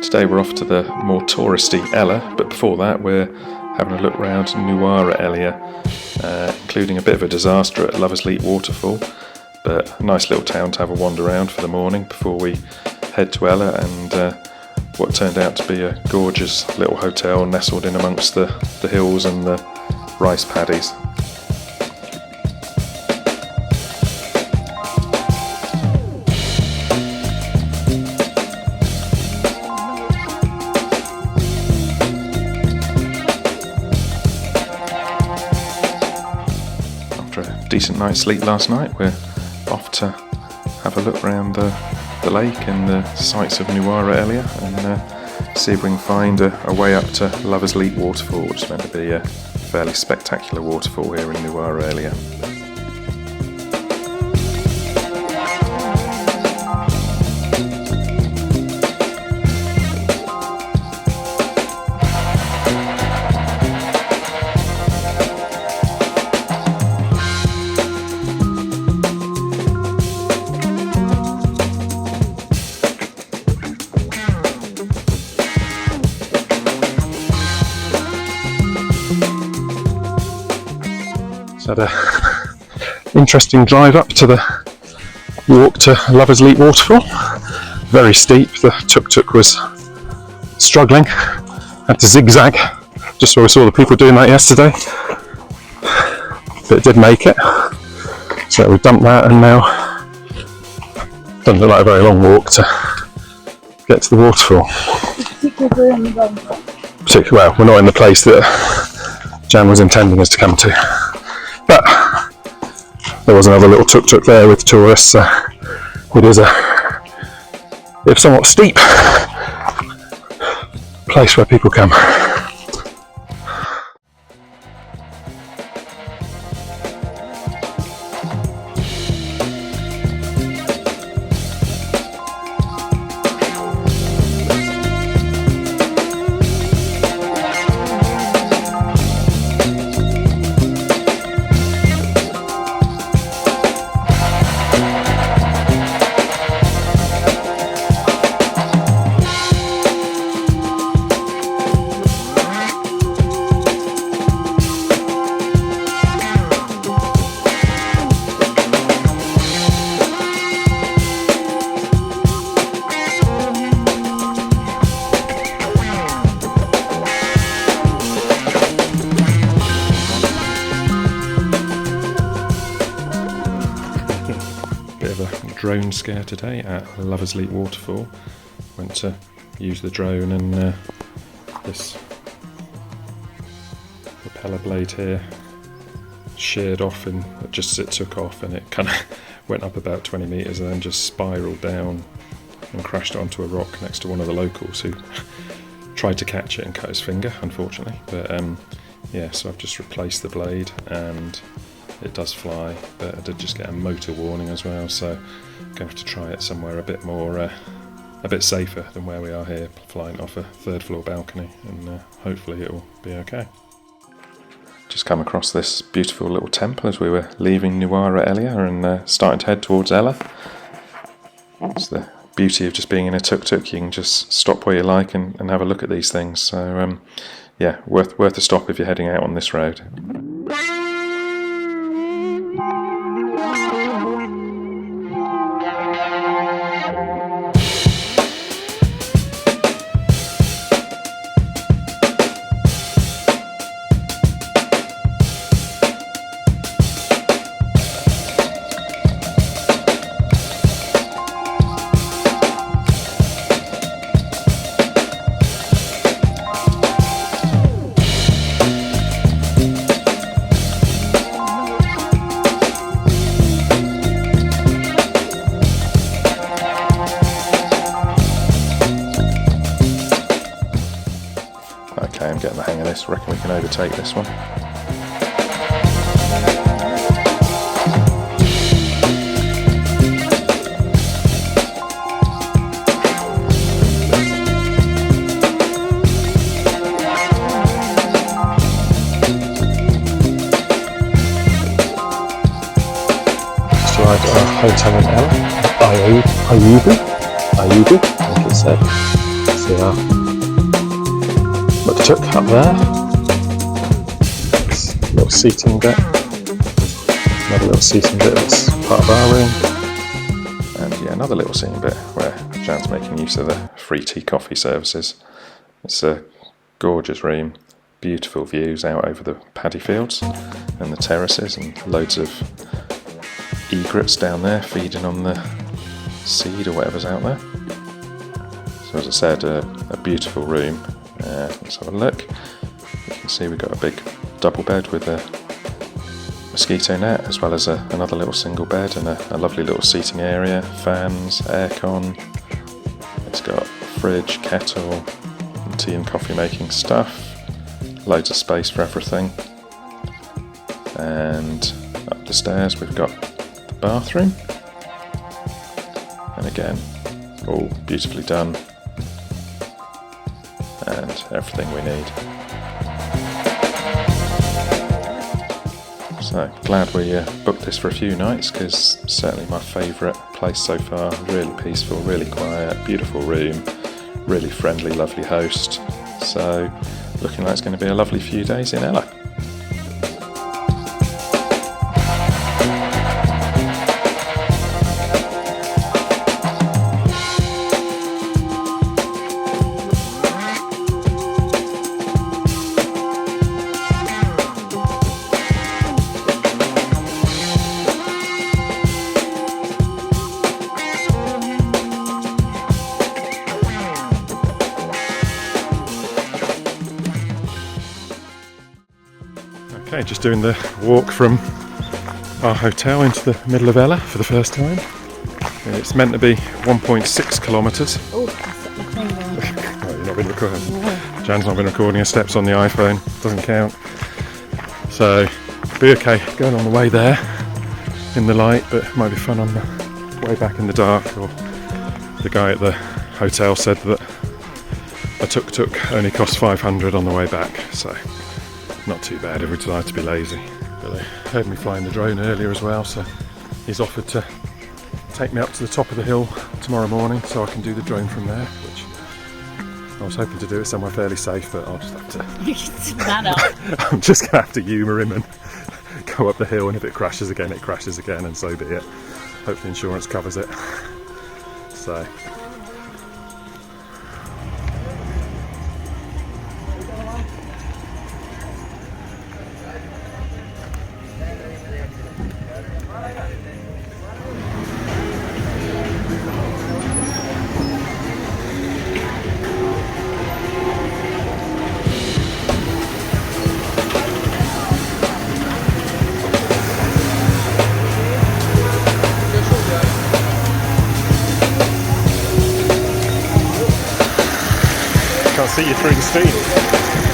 Today we're off to the more touristy Ella, but before that we're having a look around Nuwara Eliya, including a bit of a disaster at Lovers Leap Waterfall, but a nice little town to have a wander around for the morning before we head to Ella and what turned out to be a gorgeous little hotel nestled in amongst the hills and the rice paddies. Decent night's sleep last night, we're off to have a look around the lake and the sights of Nuwara Eliya and see if we can find a way up to Lovers Leap Waterfall, which is meant to be a fairly spectacular waterfall here in Nuwara Eliya. Had a interesting drive up to the walk to Lovers Leap Waterfall. Very steep, the tuk-tuk was struggling, had to zigzag just where we saw the people doing that yesterday, but it did make it, so we dumped that and now doesn't look like a very long walk to get to the waterfall. Well, we're not in the place that Jan was intending us to come to. But there was another little tuk-tuk there with tourists, so it is a somewhat steep place where people come. Drone scare today at Lovers Leap Waterfall. Went to use the drone and this propeller blade here sheared off and just as it took off, and it kind of went up about 20 metres and then just spiralled down and crashed onto a rock next to one of the locals who tried to catch it and cut his finger, unfortunately. But yeah, so I've just replaced the blade and it does fly, but I did just get a motor warning as well, so I'm going to have to try it somewhere a bit more, a bit safer than where we are here, flying off a third floor balcony, and hopefully it will be okay. Just come across this beautiful little temple as we were leaving Nuwara Eliya and starting to head towards Ella. It's the beauty of just being in a tuk-tuk, you can just stop where you like and have a look at these things, so yeah, worth a stop if you're heading out on this road. Okay, I'm getting the hang of this. Reckon we can overtake this one. Just arrived at our hotel in Ella, Ayubu, I think it said. see our TukTuk up there. It's a little seating bit. Another little seating bit that's part of our room. And yeah, another little seating bit where Jan's making use of the free tea coffee services. It's a gorgeous room, beautiful views out over the paddy fields and the terraces, and loads of egrets down there feeding on the seed or whatever's out there. So as I said, a beautiful room. Let's have a look. You can see we've got a big double bed with a mosquito net, as well as another little single bed and a lovely little seating area, fans, aircon. It's got fridge, kettle, and tea and coffee making stuff. Loads of space for everything. And up the stairs we've got the bathroom. And again, all beautifully done. And everything we need. So glad we booked this for a few nights, because certainly my favourite place so far. Really peaceful, really quiet, beautiful room, really friendly, lovely host. So looking like it's going to be a lovely few days in Ella. Okay, just doing the walk from our hotel into the middle of Ella for the first time. It's meant to be 1.6 kilometres. Oh, I set my finger. Oh, you've not been recording. Jan's not been recording her steps on the iPhone, doesn't count. So, be okay going on the way there in the light, but it might be fun on the way back in the dark. Or the guy at the hotel said that a TukTuk only costs 500 on the way back, so not too bad if we decide to be lazy. But they heard me flying the drone earlier as well, so he's offered to take me up to the top of the hill tomorrow morning so I can do the drone from there, which I was hoping to do it somewhere fairly safe, but I'll just have to I'm just going to have to humour him and go up the hill, and if it crashes again, it crashes again, and so be it. Hope the insurance covers it. So can't see you through the steam.